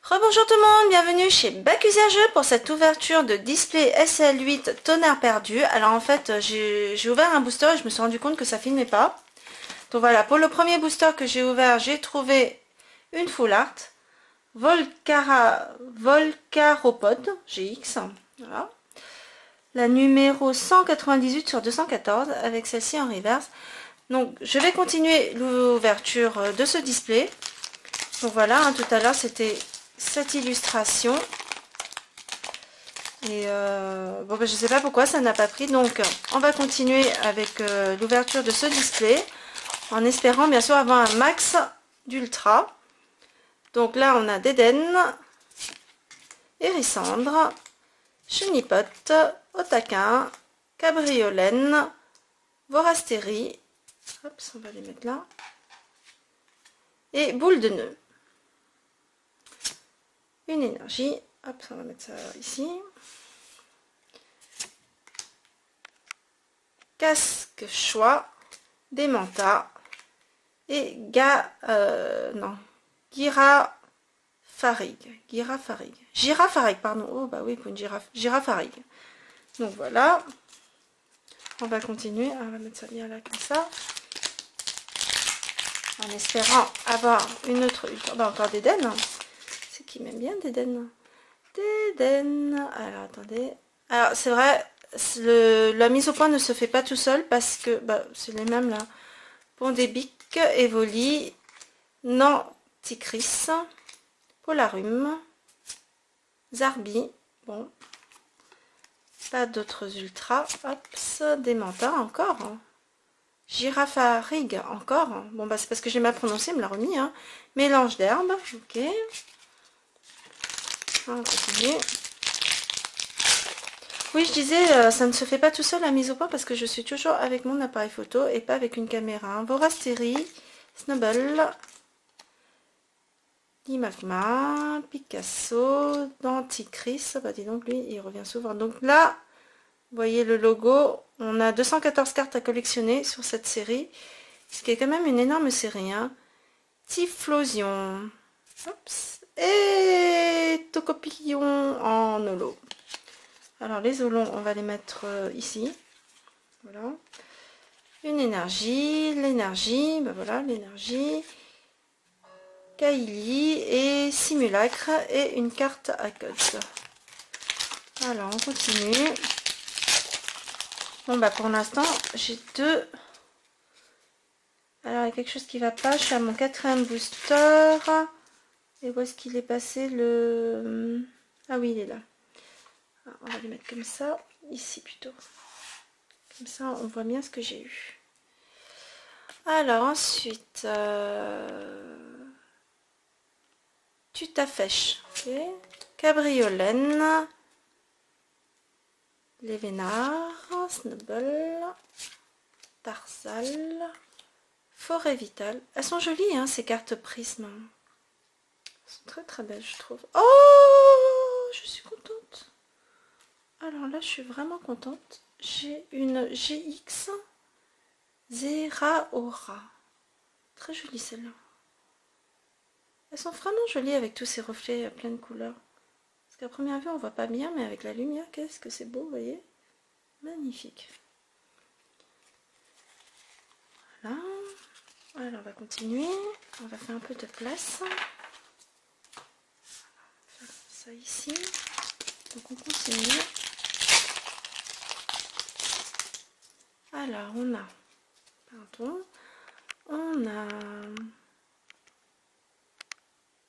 Rebonjour tout le monde, bienvenue chez Bacusia Jeux pour cette ouverture de display SL8 tonnerre perdu. Alors en fait j'ai ouvert un booster et je me suis rendu compte que ça filmait pas. Donc voilà, pour le premier booster que j'ai ouvert, j'ai trouvé une full art Volcaropod GX. Voilà. La numéro 198 sur 214 avec celle-ci en reverse. Donc je vais continuer l'ouverture de ce display. Donc voilà, hein, tout à l'heure c'était cette illustration et bon ben, je sais pas pourquoi ça n'a pas pris, donc on va continuer avec l'ouverture de ce display en espérant bien sûr avoir un max d'ultra. Donc là on a Dédenne, Hérissandre, Chenipote, Otaquin, Cabriolène, Vorastérie, hop, on va les mettre là, et Boule de nœud. Une énergie, hop, on va mettre ça ici. Casque choix, Démenta et Girafarig, pardon. Oh bah oui, pour une Girafarig. Donc voilà. On va continuer. On va mettre ça bien là comme ça. En espérant avoir une autre. Bah, encore Dédenne. C'est qui m'aime bien Dédenne. Dédenne. Alors attendez. Alors c'est vrai. La mise au point ne se fait pas tout seul parce que bah, c'est les mêmes là. Pondébic, Evoli, Nanticris, Polarum, Zarbi, bon, pas d'autres ultras, hop, Démenta encore, hein. Girafarig encore, hein. Bon bah c'est parce que j'ai mal prononcé, me l'a remis, hein. Mélange d'herbes, ok, on continue. Oui, je disais, ça ne se fait pas tout seul la mise au point parce que je suis toujours avec mon appareil photo et pas avec une caméra. Vorastérie, Snubble, Limagma, Picasso, Denticris. Bah dis donc, lui, il revient souvent. Donc là, vous voyez le logo, on a 214 cartes à collectionner sur cette série, ce qui est quand même une énorme série. Hein. Typhlosion, oups, et Tocopillon en holo. Alors les holons, on va les mettre ici. Voilà. Une énergie, l'énergie, ben voilà, l'énergie. Kaili et simulacre et une carte à code. Alors on continue. Bon bah pour l'instant j'ai deux. Alors il y a quelque chose qui va pas. Je suis à mon 4e booster. Et où est-ce qu'il est passé le... Ah oui, il est là. On va les mettre comme ça, ici plutôt. Comme ça, on voit bien ce que j'ai eu. Alors ensuite, Tutafèche, ok. Cabriolène, Lévénard, Snubble, Tarsal, Forêt Vitale. Elles sont jolies, hein, ces cartes prisme. Elles sont très très belles, je trouve. Oh, je suis contente. Alors là, je suis vraiment contente. J'ai une GX Zeraora. Très jolie celle-là. Elles sont vraiment jolies avec tous ces reflets à pleine couleur. Parce qu'à première vue, on voit pas bien, mais avec la lumière, qu'est-ce que c'est beau, vous voyez? Magnifique. Voilà. Alors, on va continuer. On va faire un peu de place. On va faire ça ici. Donc, on continue. Alors, on a... Pardon. On a...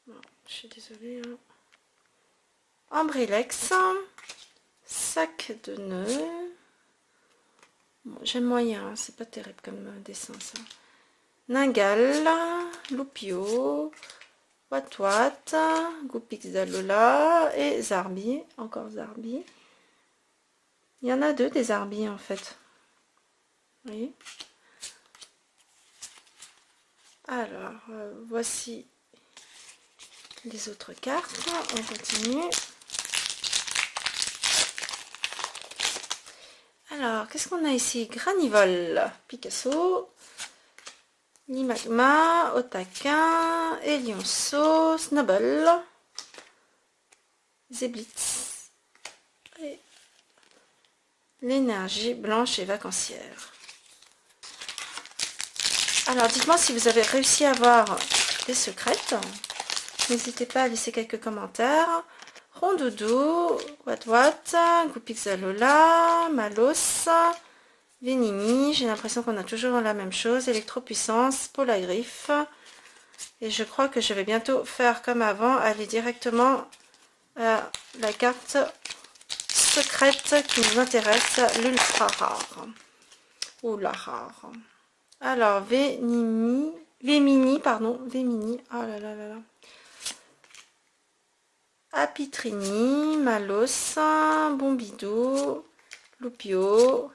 Non, je suis désolée. Hein. Ambrilex. Sac de nœuds. Bon, j'aime moyen, hein, c'est pas terrible comme dessin ça. Ningal. Loupio. Watwat. Goupix d'Alola. Et Zarbi. Encore Zarbi. Il y en a deux des Zarbi en fait. Vous voyez? Alors, voici les autres cartes. On continue. Alors, qu'est-ce qu'on a ici? Granivole, Picasso, Limagma, Otaquin, Elionceau, Snubble, Zeblitz. Et l'énergie blanche et vacancière. Alors, dites-moi si vous avez réussi à voir des secrètes. N'hésitez pas à laisser quelques commentaires. Rondoudou, Wat, Goupixalola, Malos, Venimi. J'ai l'impression qu'on a toujours la même chose. Électropuissance, Polagriffe. Et je crois que je vais bientôt faire comme avant, aller directement à la carte secrète qui nous intéresse, l'ultra rare. Ou la rare. Alors, Vémini, pardon, Vémini. Oh là là là là. Apitrini, Malos, Bombidou, Loupio,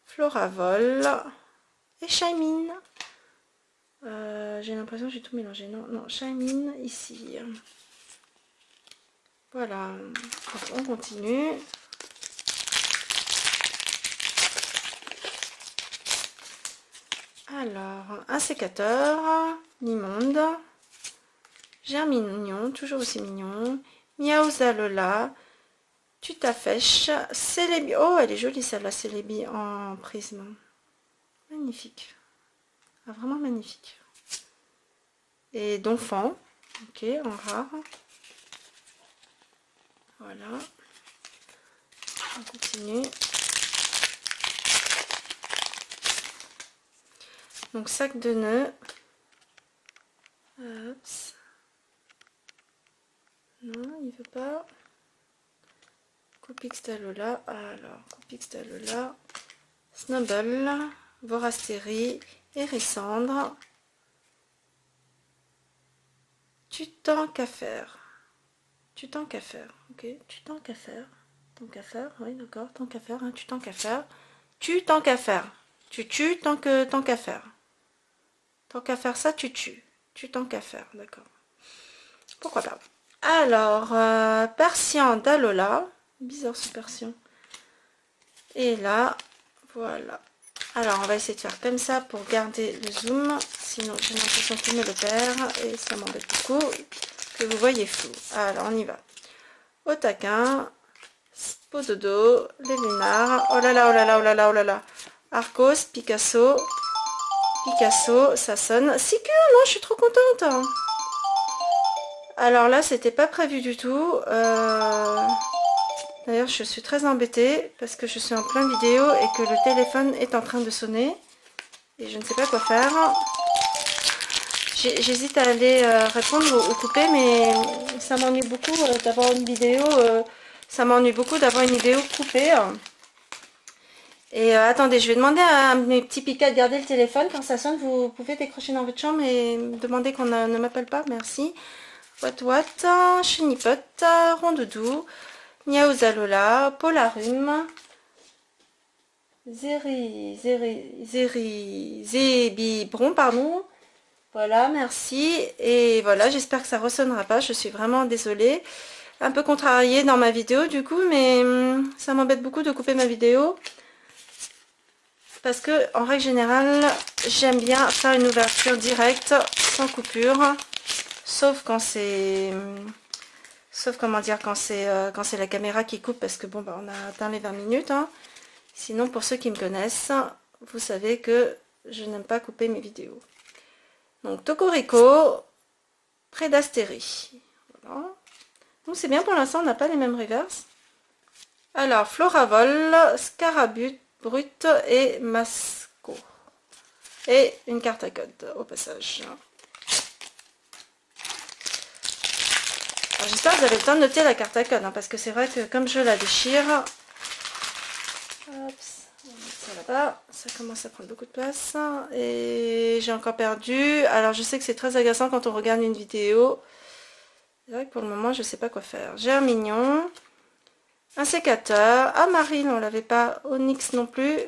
Floravol et Shaimine. J'ai l'impression que j'ai tout mélangé. Non, non, Shaimine ici. Voilà. Donc, on continue. Alors, un sécateur, Nimonde. Germignon, toujours aussi mignon. Miaouzalola, Tutafèche, Célébi. Oh, elle est jolie celle-là, Célébi en prisme. Magnifique. Ah, vraiment magnifique. Et Donphan, ok, en rare. Voilà. On continue. Donc, sac de nœuds. Oups. Non, il veut pas. Coupixtalola. Alors, Coupixtalola. Snubble. Vorastérie. Hérissandre. Tu tant qu'à faire. Tu tant qu'à faire. Ok, tu tant qu'à faire. Tant qu'à faire, oui, d'accord. Tant qu'à faire, hein, tu tant qu'à faire. Tu tant qu'à faire. Tu tues tant qu'à faire. Tant qu'à faire ça, tu tues. Tu tant qu'à faire, d'accord. Pourquoi pas. Alors, Persian d'Alola. Bizarre ce Persian. Et là, voilà. Alors, on va essayer de faire comme ça pour garder le zoom. Sinon, j'ai l'impression qu'il me le perd. Et ça m'embête beaucoup que vous voyez flou. Alors, on y va. Au taquin. Spododo. Les Lénards. Oh là là, oh là là, oh là là, oh là là. Arcos, Picasso. Picasso, ça sonne. Sicure, non, je suis trop contente. Alors là, c'était pas prévu du tout. D'ailleurs, je suis très embêtée parce que je suis en plein vidéo et que le téléphone est en train de sonner. Et je ne sais pas quoi faire. J'hésite à aller répondre ou couper, mais ça m'ennuie beaucoup d'avoir une vidéo. Ça m'ennuie beaucoup d'avoir une vidéo coupée. Et attendez, je vais demander à mes petits picats de garder le téléphone. Quand ça sonne, vous pouvez décrocher dans votre chambre et demander qu'on ne m'appelle pas. Merci. Wat, Chenipot, Rondoudou, Niaouzalola, Polarum, Zébibron, pardon. Voilà, merci. Et voilà, j'espère que ça ne ressonnera pas. Je suis vraiment désolée. Un peu contrariée dans ma vidéo du coup, mais ça m'embête beaucoup de couper ma vidéo. Parce que, en règle générale, j'aime bien faire une ouverture directe, sans coupure. Sauf quand c'est... Sauf, comment dire, quand c'est la caméra qui coupe, parce que, bon, bah, on a atteint les 20 minutes. Hein. Sinon, pour ceux qui me connaissent, vous savez que je n'aime pas couper mes vidéos. Donc, Tocorico, Prédastérie. Voilà. Donc, c'est bien, pour l'instant, on n'a pas les mêmes reverses. Alors, Floravol, Scarabut, Brut et Masco. Et une carte à code, au passage. J'espère que vous avez le temps de noter la carte à code, hein, parce que c'est vrai que comme je la déchire, hop, on va mettre ça là-bas, ça commence à prendre beaucoup de place, et j'ai encore perdu. Alors je sais que c'est très agaçant quand on regarde une vidéo, c'est vrai que pour le moment je sais pas quoi faire. Germignon, un sécateur, Amaril on l'avait pas, Onyx non plus,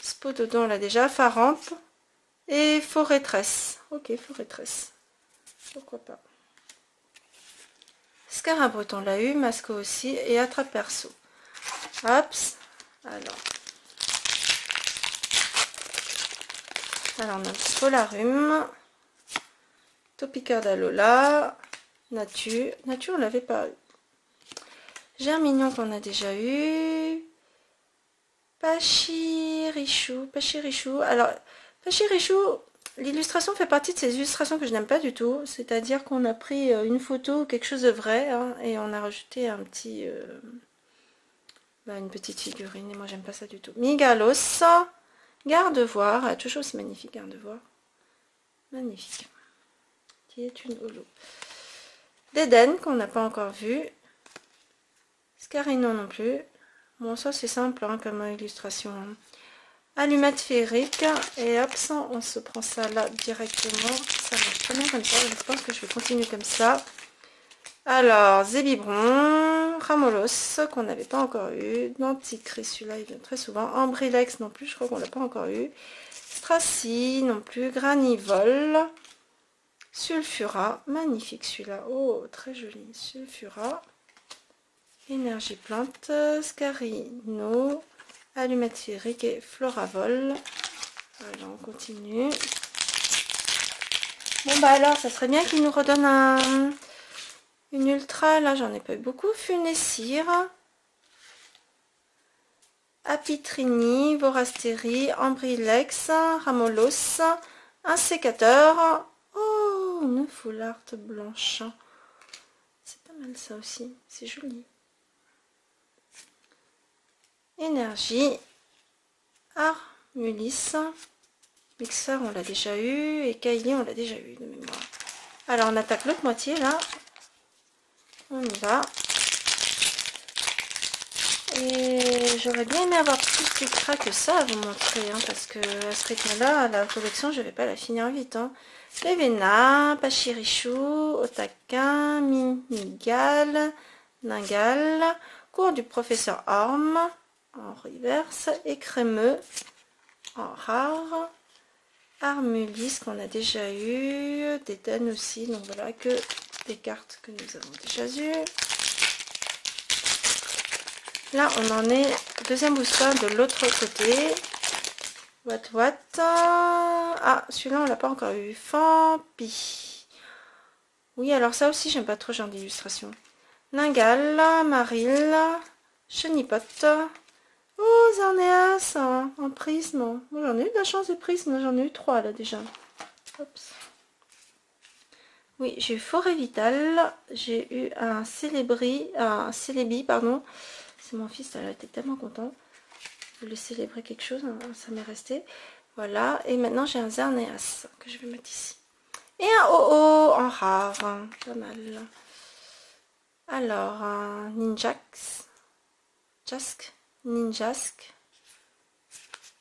Spododon on l'a déjà, Farampe, et Forêtresse. Ok, Forêtresse, pourquoi pas. Scarabrut, on l'a eu, Masco aussi, et Attrape Perso. Hops, alors on a Polarum, Topiqueur d'Alola, Nature, on l'avait pas eu. Germignon qu'on a déjà eu. Pachirichou. Alors, Pachirichou, l'illustration fait partie de ces illustrations que je n'aime pas du tout. C'est-à-dire qu'on a pris une photo, quelque chose de vrai, hein, et on a rajouté un petit... une petite figurine, et moi j'aime pas ça du tout. Migalos, Gardevoir, toujours aussi magnifique, Gardevoir. Magnifique. Qui est une holo. D'Eden, qu'on n'a pas encore vu. Scarino non plus. Bon, ça c'est simple hein, comme illustration. Hein. Allumette féerique. Et hop, ça, on se prend ça là directement. Ça marche très bien comme ça. Je pense que je vais continuer comme ça. Alors, Zébibron, Ramolos, qu'on n'avait pas encore eu. Nanticris, celui-là, il vient très souvent. Ambrilex non plus, je crois qu'on l'a pas encore eu. Stracy non plus. Granivol. Sulfura, magnifique celui-là. Oh, très joli. Sulfura. Énergie plante, Scarino, allumette féerique et Floravol. Voilà, on continue. Bon bah alors, ça serait bien qu'il nous redonne une ultra. Là, j'en ai pas eu beaucoup. Funessire, Apitrini, Vorastérie, Ambrilex, Ramolos, un sécateur. Oh, une foularde blanche. C'est pas mal ça aussi, c'est joli. Énergie, Armulis, Mixeur on l'a déjà eu, et Kylie on l'a déjà eu de mémoire. Alors on attaque l'autre moitié là, on y va. Et j'aurais bien aimé avoir plus d'extra que ça à vous montrer, hein, parce que à ce rythme-là, la collection je vais pas la finir vite. Hein. Levena, Pachirichou, Otaka, Minigal, Ningal, cours du professeur Orme. En reverse, et crémeux en rare, Armulis qu'on a déjà eu, d'Eden aussi, donc voilà que des cartes que nous avons déjà eues. Là on en est deuxième booster de l'autre côté. What. Ah, celui-là on l'a pas encore eu. Fampi. Oui, alors ça aussi j'aime pas trop ce genre d'illustration. Ningal, Maril, Chenipote. Oh, Zarneas en prisme. J'en ai eu de la chance des prismes, j'en ai eu 3 là déjà. Oups. Oui, j'ai eu Forêt Vitale, j'ai eu un Célébi, pardon. C'est mon fils, il était tellement content. Je voulais célébrer quelque chose, hein, ça m'est resté. Voilà, et maintenant j'ai un Zarneas que je vais mettre ici. Et un OO en rare, hein, pas mal. Alors, un Ninjask. Ninjask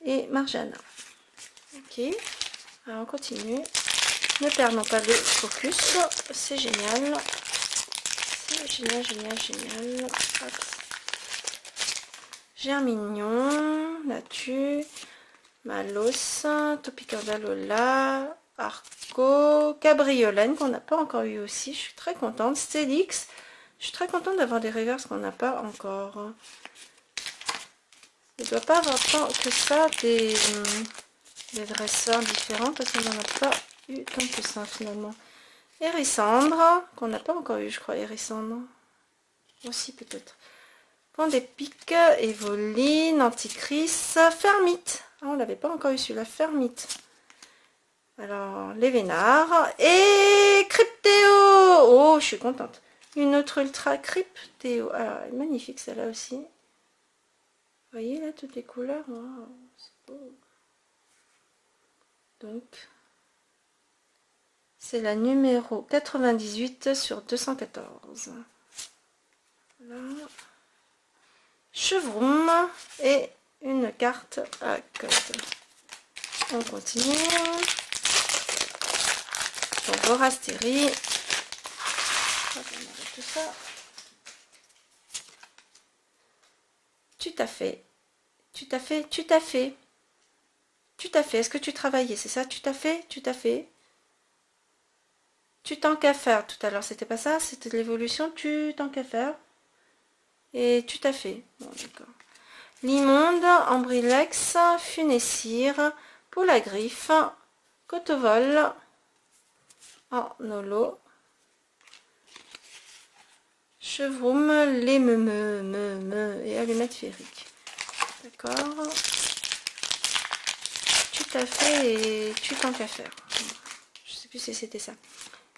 et Marjana. Ok, alors on continue. Ne perdons pas le focus, c'est génial. C'est génial. Hop. Germignon, Natu, Malos, Topicordalola, Arco, Cabriolène qu'on n'a pas encore eu aussi. Je suis très contente. Stélix, je suis très contente d'avoir des reverses qu'on n'a pas encore. Il ne doit pas avoir tant que ça des dresseurs différents parce qu'on n'en a pas eu tant que ça finalement. Hérissandre, qu'on n'a pas encore eu je crois, Hérissandre. Aussi peut-être. Pont des pics, Évoline, Anticris, Fermite. Ah, on l'avait pas encore eu celui-là, Fermite. Alors, les Vénards et Cryptéo. Oh, je suis contente. Une autre ultra Cryptéo. Alors, elle est magnifique celle-là aussi. Vous voyez là toutes les couleurs, wow, c'est beau. Donc, c'est la numéro 98 sur 214. Voilà. Chevron et une carte à code. On continue. Donc, Vorastérie. On va enlever tout ça. Tu t'as fait. Est-ce que tu travaillais? C'est ça? Tu t'as fait? Tu t'en qu'à faire. Tout à l'heure, c'était pas ça? C'était de l'évolution. Tu t'en qu'à faire. Et tu t'as fait. Bon, d'accord. L'immonde, Ambrilex, Funessire, Poulagriffe, Cotovol, en holo. chevroum, les me et allumettes féeriques. D'accord. Tu t'as fait et tu t'en qu'à faire. Je sais plus si c'était ça.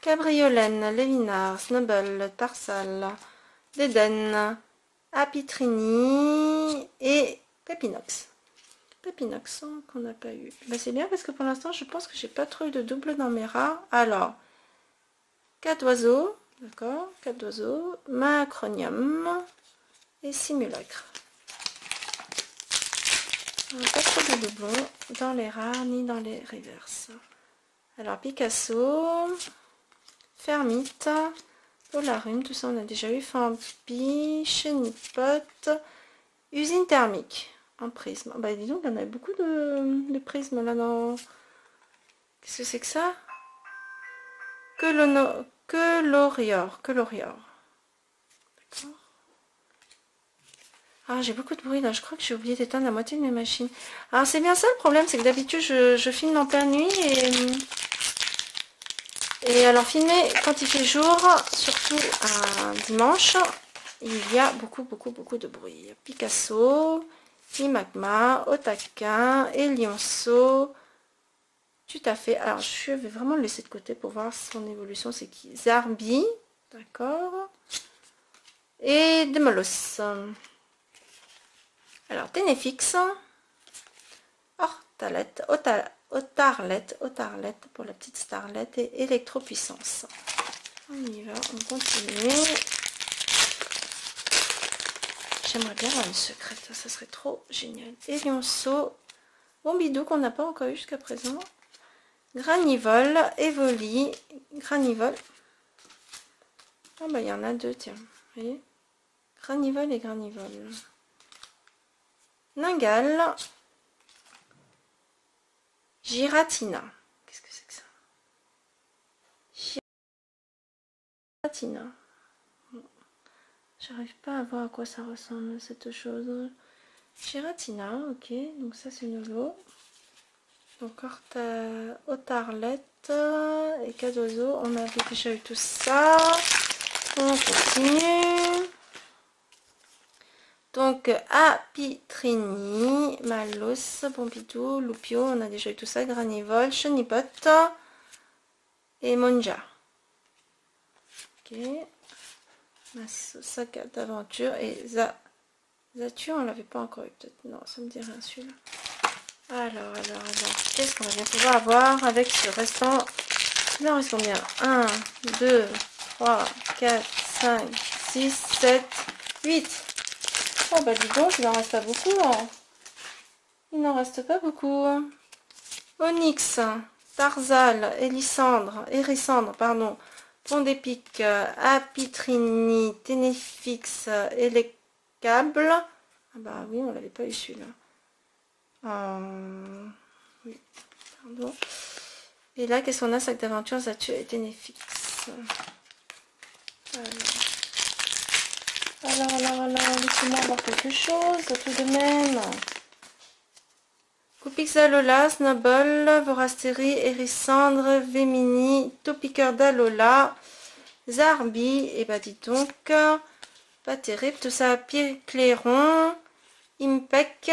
Cabriolène, Lévinard, Snowball, Tarsal, Déden, Apitrini et Pépinox. Pépinox hein, qu'on n'a pas eu. Bah, c'est bien parce que pour l'instant je pense que j'ai pas trop eu de double dans mes rats. Alors, 4 oiseaux, d'accord, 4 oiseaux, Macronium et Simulacre. Pas trop de doublons dans les rares ni dans les reverses. Alors Picasso, Fermite, Polarum, tout ça on a déjà eu, Fampi, Chenipote, Usine thermique en prisme. Bah dis donc, il y en a beaucoup de prismes là dans... Qu'est-ce que c'est que ça? Que l'Orior. D'accord. Ah, j'ai beaucoup de bruit là, je crois que j'ai oublié d'éteindre la moitié de mes machines. Alors c'est bien ça le problème, c'est que d'habitude je filme en pleine nuit et alors filmer quand il fait jour, surtout un dimanche, il y a beaucoup de bruit. Picasso, Imagma, Otaquin, Elionceau, tout à fait. Alors je vais vraiment le laisser de côté pour voir son évolution, c'est qui? Zarbi, d'accord, et Demolos. Alors, Ténéfix, Hortalette, Otarlette pour la petite starlette et électropuissance. On y va, on continue. J'aimerais bien avoir une secrète, ça serait trop génial. Elionceau, Bombidou qu'on n'a pas encore eu jusqu'à présent. Granivole, Evoli, Granivole. Ah bah il y en a deux, tiens. Vous voyez, Granivole et Granivole. Ningal, Giratina. Qu'est-ce que c'est que ça? Giratina. J'arrive pas à voir à quoi ça ressemble cette chose. Giratina, ok. Donc ça c'est nouveau. Donc Otarlette et Cadozo. On avait déjà eu tout ça. On continue. Donc, Apitrini, Malos, Pompidou, Loupio, on a déjà eu tout ça, Granivole, Chenipote et Monja. Ok. Saga d'aventure et Zatu, on l'avait pas encore eu peut-être. Non, ça me dit rien celui-là. Alors, qu'est-ce qu'on va bien pouvoir avoir avec ce restant? Il en reste combien? 1, 2, 3, 4, 5, 6, 7, 8. Oh bah dis donc, il n'en reste pas beaucoup. Hein. Il n'en reste pas beaucoup. Onyx, Tarzal, Hérissandre, pardon, Pont des Pics, Apitrini, Ténéfix, Elecable. Ah bah oui, on l'avait pas eu celui-là. Oui, pardon. Et là, qu'est-ce qu'on a? Sac d'aventure, Zatu et Ténéfix. Alors, laissez-moi voir quelque chose, tout de même. Coupixalola, Snowball, Vorastérie, Hérissandre, Vémini, Topiqueur d'Alola, Zarbi, et bah dis donc, pas terrible, tout ça, Pierre Clairon, Impec,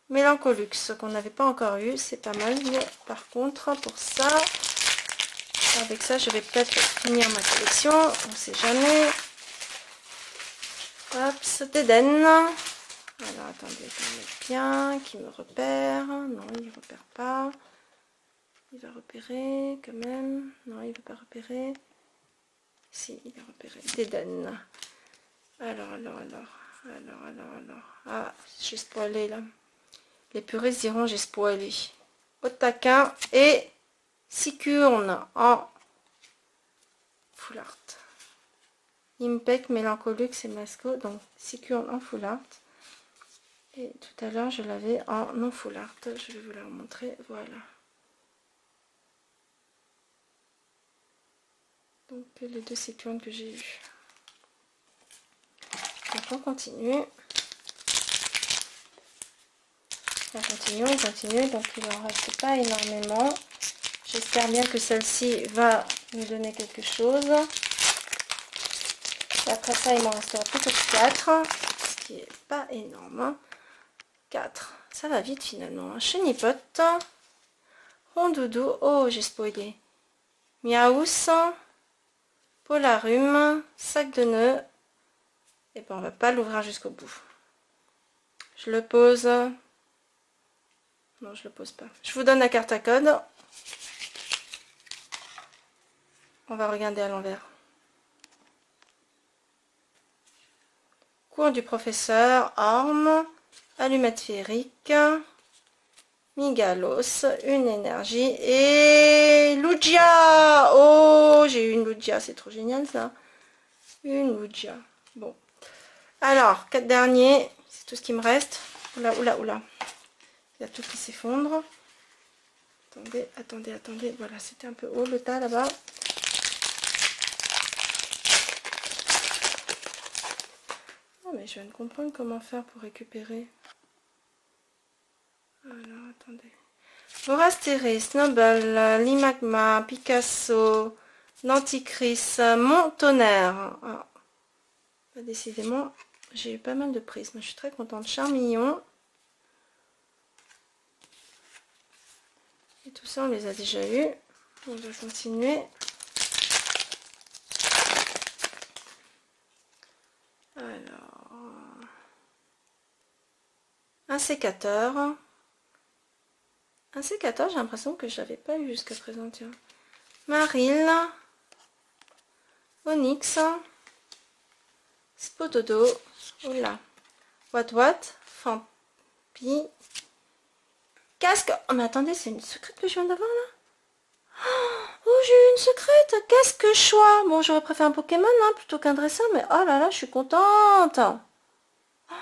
Mélancolux, qu'on n'avait pas encore eu, c'est pas mal, mais par contre, pour ça, avec ça, je vais peut-être finir ma collection, on sait jamais. Hop, Déden. Alors attendez, bien, qui me repère. Non, il ne repère pas. Il va repérer quand même. Non, il ne veut pas repérer. Si, il va repérer. Déden. Alors. Ah, j'ai spoilé là. Les puristes diront j'ai spoilé. Otaquin et Sicurne en full art. Impec, Mélancolux et Masco, donc Sicurne en full art. Et tout à l'heure, je l'avais en non full art. Je vais vous la remontrer. Voilà. Donc, les deux Sicurnes que j'ai eues. Donc, on continue. On continue. Donc, il n'en reste pas énormément. J'espère bien que celle-ci va nous donner quelque chose. Et après ça, il m'en restera plus que 4, ce qui est pas énorme. Hein. 4, ça va vite finalement. Chenipote, Rondoudou, oh j'ai spoilé. Miaous, Polarum, sac de nœuds. Et ben on va pas l'ouvrir jusqu'au bout. Je le pose. Non, je le pose pas. Je vous donne la carte à code. On va regarder à l'envers. Cours du professeur, arme, allumette féerique, Migalos, une énergie et Lugia. Oh, j'ai eu une Lugia, c'est trop génial ça. Une Lugia. Bon. Alors, 4 derniers, c'est tout ce qui me reste. Oula, oula, oula. Il y a tout qui s'effondre. Attendez, attendez, attendez. Voilà, c'était un peu haut le tas là-bas. Oh, mais je viens de comprendre comment faire pour récupérer. Alors, attendez. Vorastéré, Snowball, Limagma, Picasso, l'Antichrist, Mon Tonnerre. Ah, bah, décidément, j'ai eu pas mal de prismes. Je suis très contente. Charmillon. Et tout ça, on les a déjà eu. On va continuer. Alors, un sécateur. Un sécateur, j'ai l'impression que je l'avais pas eu jusqu'à présent. Tiens. Maril, Onyx, Spododo, oula, What, Fampi, casque. Oh, mais attendez, c'est une secrète que je viens d'avoir là. Oh, j'ai eu une secrète. Casque choix. Bon, j'aurais préféré un Pokémon hein, plutôt qu'un dresseur, mais oh là là, je suis contente. Oh,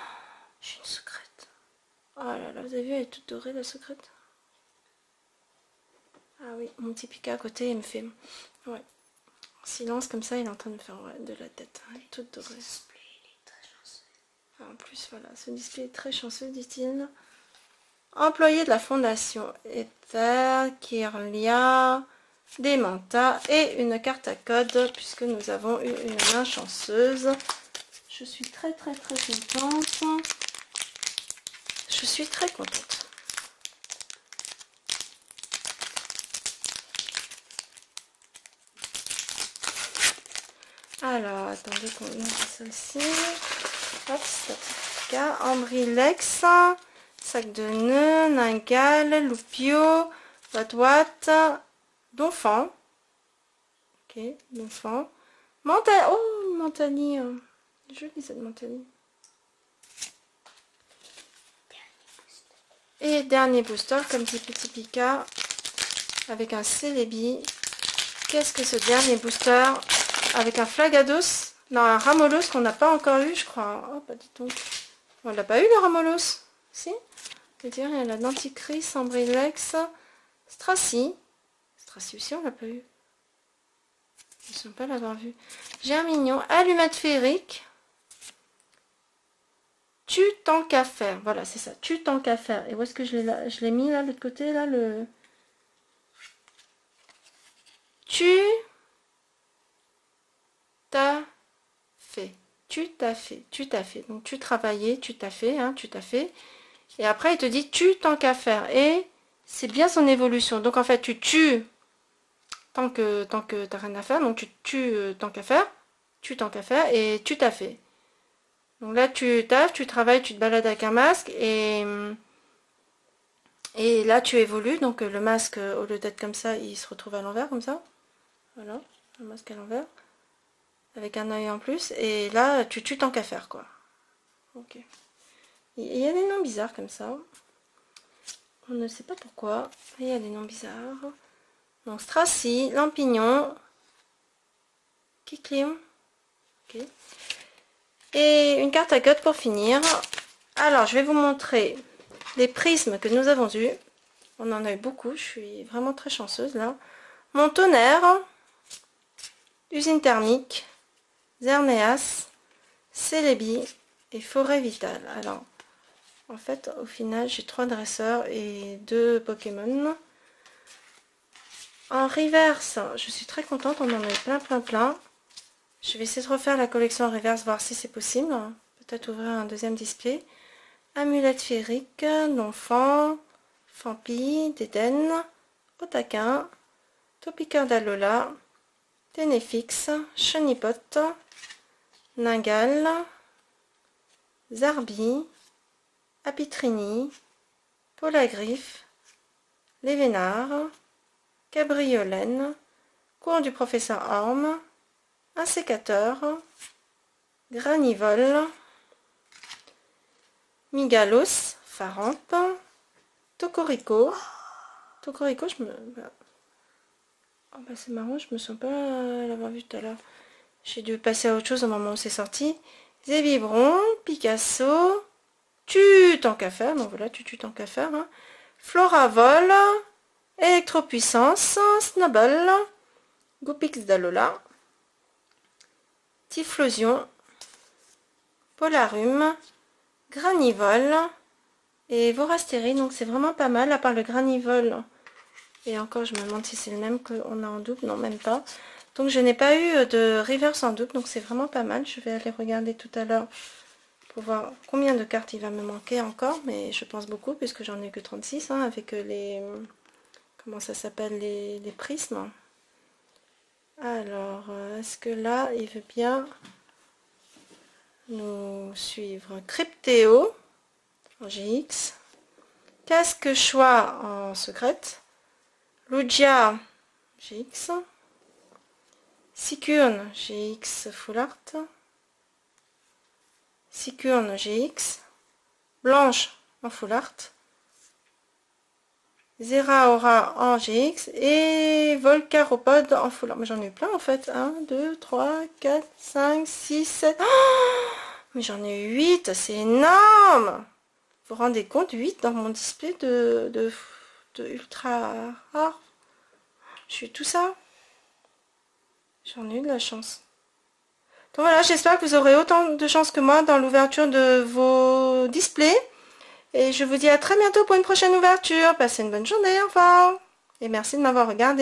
j'ai une secrète. Oh là là, vous avez vu, elle est toute dorée la secrète. Ah oui, mon petit Pika à côté, il me fait... Ouais. En silence, comme ça, il est en train de me faire ouais, de la tête. Hein, toute dorée. En plus, voilà, ce display est très chanceux, dit-il. Employé de la fondation Ether, Kirlia, Demanta et une carte à code, puisque nous avons eu une main chanceuse. Je suis très contente. Je suis très contente. Alors, attendez qu'on ouvre celle-ci. Hop, certificat. Ambrilex, sac de nœuds, Ningal, Loupio, Wat, Donphan. Ok, Donphan. Oh, Mentali. Jolie cette Mentali. Et dernier booster, comme dit Petit Pika, avec un Celebi. Qu'est-ce que ce dernier booster? Avec un Flagados, non, un Ramolos qu'on n'a pas encore eu, je crois. Oh, bah dis donc. On l'a pas eu le Ramolos? Si? Je veux dire, il y a la Denticris, Ambrilex, Stracy. Stracy aussi, on l'a pas eu. Je ne sens pas l'avoir vu. Germignon, Allumette féerique. Tu tant qu'à faire. Voilà, c'est ça. Tu tant qu'à faire. Et où est-ce que je l'ai mis là, de l'autre côté, là, le... Tu t'as fait. Tu t'as fait. Tu t'as fait. Donc tu travaillais, tu t'as fait, hein, tu t'as fait. Et après, il te dit tu tant qu'à faire. Et c'est bien son évolution. Donc en fait, tu tues tant que t'as rien à faire. Donc tu tues tant qu'à faire. Tu tant qu'à faire. Et tu t'as fait. Donc là, tu taffes, tu travailles, tu te balades avec un masque. Et là, tu évolues. Donc le masque, au lieu d'être comme ça, il se retrouve à l'envers, comme ça. Voilà, le masque à l'envers. Avec un œil en plus. Et là, tu tues tant qu'à faire, quoi. Ok. Il y a des noms bizarres comme ça. On ne sait pas pourquoi. Il y a des noms bizarres. Donc Stracy, Lampignon, Kikléon. Ok. Et une carte à code pour finir. Alors, je vais vous montrer les prismes que nous avons eus. On en a eu beaucoup. Je suis vraiment très chanceuse là. Mon tonnerre, usine thermique, Xerneas, Celebi et forêt vitale. Alors, en fait, au final, j'ai 3 dresseurs et 2 Pokémon. En reverse, je suis très contente. On en a eu plein. Je vais essayer de refaire la collection en reverse, voir si c'est possible. Peut-être ouvrir un deuxième display. Amulette féerique, d'enfant, Fampi, d'Éden, Otaquin, Topiqueur d'Alola, Ténéfix, Chenipote, Ningal, Zarbi, Apitrini, Polagriffe, Lévénard, Cabriolène, Cours du professeur Orme, un sécateur, Granivole, Migalos, Farampe, Tocorico. Tocorico, je me... Oh bah c'est marrant, je me sens pas l'avoir vu tout à l'heure. J'ai dû passer à autre chose au moment où c'est sorti. Zébibron, Picasso, Tu tant qu'à faire, donc voilà, tu tant qu'à faire. Hein. Floravol, Électropuissance, Snubble, Goupix d'Alola, Typhlosion, Polarum, Granivole et Vorastérie. Donc c'est vraiment pas mal, à part le Granivole. Et encore, je me demande si c'est le même qu'on a en double. Non, même pas. Donc je n'ai pas eu de reverse en double, donc c'est vraiment pas mal. Je vais aller regarder tout à l'heure pour voir combien de cartes il va me manquer encore. Mais je pense beaucoup, puisque j'en ai que 36, hein, avec les... Comment ça s'appelle, les prismes. Alors, est-ce que là, il veut bien nous suivre? Cryptéo en GX. Casque choix en secrète. Lugia GX. Sicurne GX Full Art. Sicurne GX. Blanche en Full Art. Zeraora en GX et Volcaropod en Full Art. Mais j'en ai eu plein en fait. 1, 2, 3, 4, 5, 6, 7. Oh, mais j'en ai eu 8. C'est énorme. Vous vous rendez compte, 8 dans mon display de ultra rare. Je suis tout ça. J'en ai eu de la chance. Donc voilà, j'espère que vous aurez autant de chance que moi dans l'ouverture de vos displays. Et je vous dis à très bientôt pour une prochaine ouverture. Passez une bonne journée, au revoir. Et merci de m'avoir regardé.